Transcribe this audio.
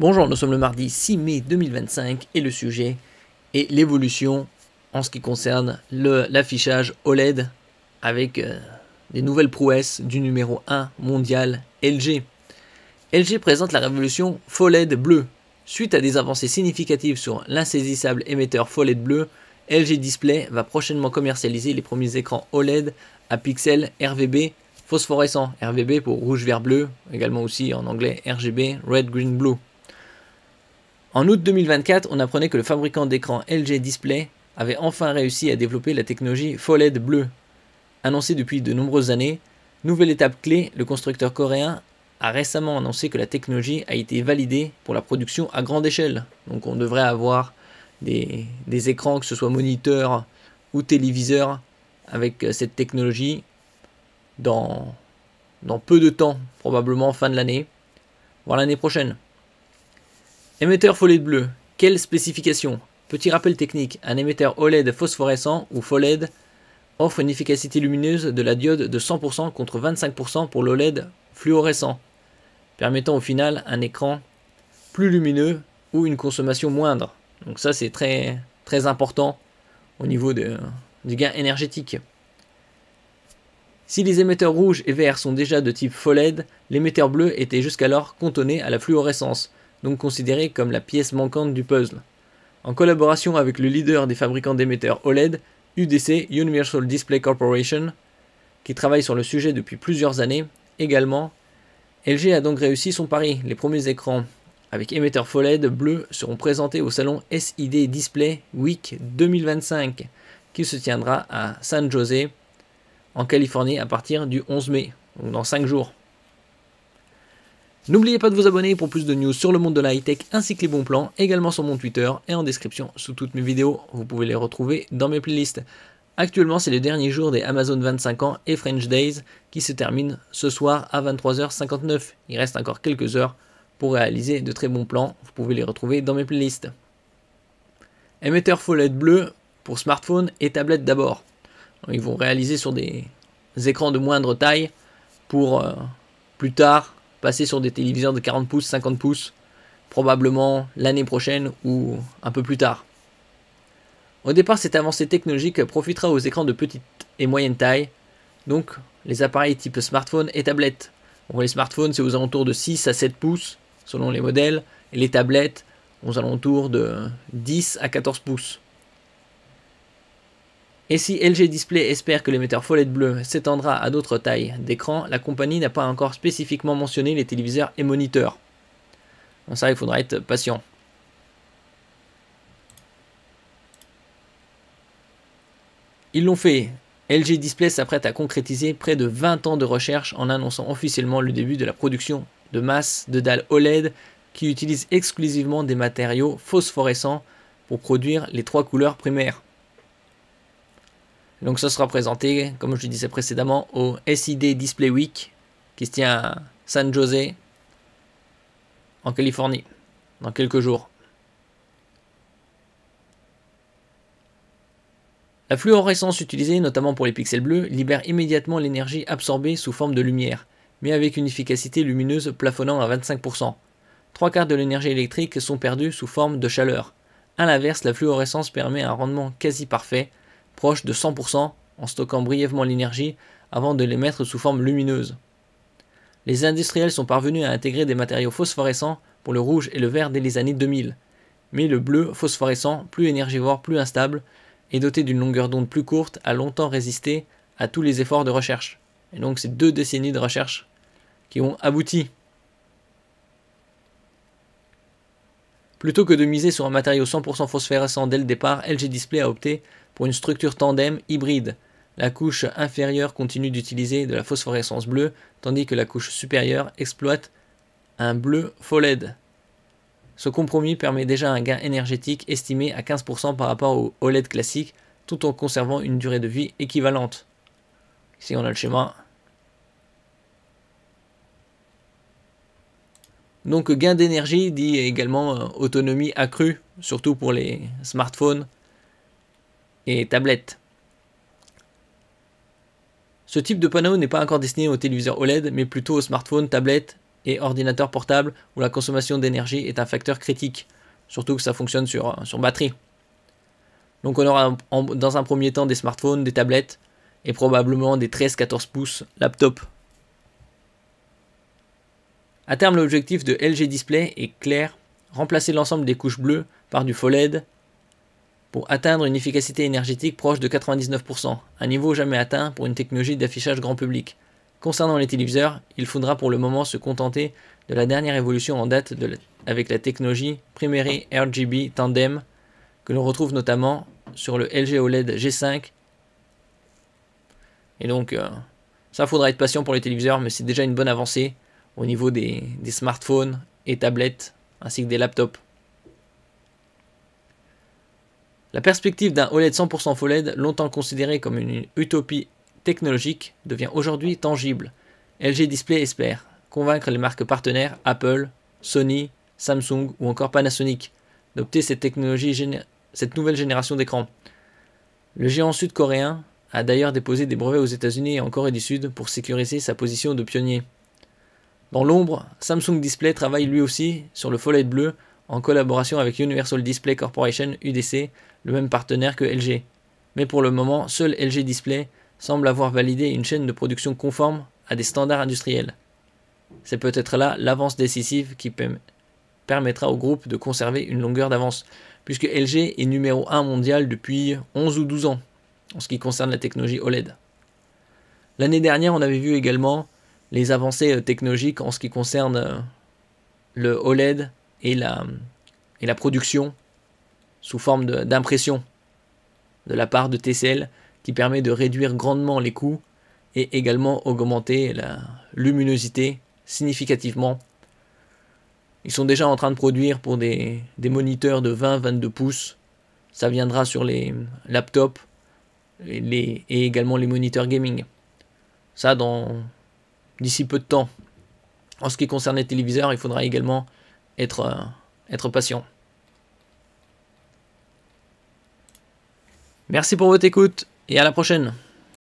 Bonjour, nous sommes le mardi 6 mai 2025 et le sujet est l'évolution en ce qui concerne l'affichage OLED avec des nouvelles prouesses du numéro 1 mondial LG. LG présente la révolution FOLED bleu. Suite à des avancées significatives sur l'insaisissable émetteur FOLED bleu, LG Display va prochainement commercialiser les premiers écrans OLED à pixels RVB phosphorescents, RVB pour rouge, vert, bleu, également aussi en anglais RGB, Red, Green, Blue. En août 2024, on apprenait que le fabricant d'écran LG Display avait enfin réussi à développer la technologie FOLED bleu. Annoncée depuis de nombreuses années, nouvelle étape clé, le constructeur coréen a récemment annoncé que la technologie a été validée pour la production à grande échelle. Donc on devrait avoir des écrans, que ce soit moniteurs ou téléviseurs, avec cette technologie dans peu de temps, probablement fin de l'année, voire l'année prochaine. Émetteur FOLED bleu, quelles spécifications? Petit rappel technique, un émetteur OLED phosphorescent ou FOLED offre une efficacité lumineuse de la diode de 100% contre 25% pour l'OLED fluorescent, permettant au final un écran plus lumineux ou une consommation moindre. Donc ça c'est très important au niveau du gain énergétique. Si les émetteurs rouges et verts sont déjà de type FOLED, l'émetteur bleu était jusqu'alors cantonné à la fluorescence, donc considéré comme la pièce manquante du puzzle. En collaboration avec le leader des fabricants d'émetteurs OLED, UDC, Universal Display Corporation, qui travaille sur le sujet depuis plusieurs années, également, LG a donc réussi son pari. Les premiers écrans avec émetteur FOLED bleu seront présentés au salon SID Display Week 2025, qui se tiendra à San Jose, en Californie, à partir du 11 mai, donc dans 5 jours. N'oubliez pas de vous abonner pour plus de news sur le monde de la high-tech ainsi que les bons plans, également sur mon Twitter et en description sous toutes mes vidéos. Vous pouvez les retrouver dans mes playlists. Actuellement, c'est le dernier jour des Amazon 25 ans et French Days qui se terminent ce soir à 23h59. Il reste encore quelques heures pour réaliser de très bons plans. Vous pouvez les retrouver dans mes playlists. Émetteur FOLED bleu pour smartphone et tablette d'abord. Ils vont réaliser sur des écrans de moindre taille pour plus tard passer sur des téléviseurs de 40 pouces, 50 pouces, probablement l'année prochaine ou un peu plus tard. Au départ, cette avancée technologique profitera aux écrans de petite et moyenne taille, donc les appareils type smartphone et tablette. Bon, les smartphones, c'est aux alentours de 6 à 7 pouces, selon les modèles, et les tablettes, aux alentours de 10 à 14 pouces. Et si LG Display espère que l'émetteur FOLED bleu s'étendra à d'autres tailles d'écran, la compagnie n'a pas encore spécifiquement mentionné les téléviseurs et moniteurs. Donc ça, il faudra être patient. Ils l'ont fait. LG Display s'apprête à concrétiser près de 20 ans de recherche en annonçant officiellement le début de la production de masse de dalles OLED qui utilisent exclusivement des matériaux phosphorescents pour produire les 3 couleurs primaires. Donc ça sera présenté, comme je le disais précédemment, au SID Display Week, qui se tient à San Jose, en Californie, dans quelques jours. La fluorescence utilisée, notamment pour les pixels bleus, libère immédiatement l'énergie absorbée sous forme de lumière, mais avec une efficacité lumineuse plafonnant à 25%. 3/4 de l'énergie électrique sont perdus sous forme de chaleur. A l'inverse, la fluorescence permet un rendement quasi parfait, proche de 100% en stockant brièvement l'énergie avant de l'émettre sous forme lumineuse. Les industriels sont parvenus à intégrer des matériaux phosphorescents pour le rouge et le vert dès les années 2000, mais le bleu phosphorescent, plus énergivore, plus instable, et doté d'une longueur d'onde plus courte, a longtemps résisté à tous les efforts de recherche. Et donc c'est 2 décennies de recherche qui ont abouti. Plutôt que de miser sur un matériau 100% phosphorescent dès le départ, LG Display a opté pour une structure tandem hybride. La couche inférieure continue d'utiliser de la phosphorescence bleue, tandis que la couche supérieure exploite un bleu FOLED. Ce compromis permet déjà un gain énergétique estimé à 15% par rapport au OLED classique, tout en conservant une durée de vie équivalente. Ici on a le schéma. Donc gain d'énergie dit également autonomie accrue, surtout pour les smartphones et tablettes. Ce type de panneau n'est pas encore destiné aux téléviseurs OLED, mais plutôt aux smartphones, tablettes et ordinateurs portables où la consommation d'énergie est un facteur critique, surtout que ça fonctionne sur batterie. Donc on aura dans un premier temps des smartphones, des tablettes et probablement des 13-14 pouces laptops. À terme, l'objectif de LG Display est clair, remplacer l'ensemble des couches bleues par du FOLED pour atteindre une efficacité énergétique proche de 99%, un niveau jamais atteint pour une technologie d'affichage grand public. Concernant les téléviseurs, il faudra pour le moment se contenter de la dernière évolution en date avec la technologie Primary RGB Tandem que l'on retrouve notamment sur le LG OLED G5. Et donc, ça faudra être patient pour les téléviseurs, mais c'est déjà une bonne avancée au niveau des smartphones et tablettes, ainsi que des laptops. La perspective d'un OLED 100% FOLED, longtemps considérée comme une utopie technologique, devient aujourd'hui tangible. LG Display espère convaincre les marques partenaires Apple, Sony, Samsung ou encore Panasonic d'opter cette nouvelle génération d'écran. Le géant sud-coréen a d'ailleurs déposé des brevets aux États-Unis et en Corée du Sud pour sécuriser sa position de pionnier. Dans l'ombre, Samsung Display travaille lui aussi sur le FOLED bleu en collaboration avec Universal Display Corporation UDC, le même partenaire que LG. Mais pour le moment, seul LG Display semble avoir validé une chaîne de production conforme à des standards industriels. C'est peut-être là l'avance décisive qui permettra au groupe de conserver une longueur d'avance, puisque LG est numéro 1 mondial depuis 11 ou 12 ans en ce qui concerne la technologie OLED. L'année dernière, on avait vu également les avancées technologiques en ce qui concerne le OLED et la production sous forme d'impression de la part de TCL qui permet de réduire grandement les coûts et également augmenter la luminosité significativement. Ils sont déjà en train de produire pour des moniteurs de 20-22 pouces. Ça viendra sur les laptops et également les moniteurs gaming. Ça d'ici peu de temps. En ce qui concerne les téléviseurs, il faudra également être patient. Merci pour votre écoute et à la prochaine.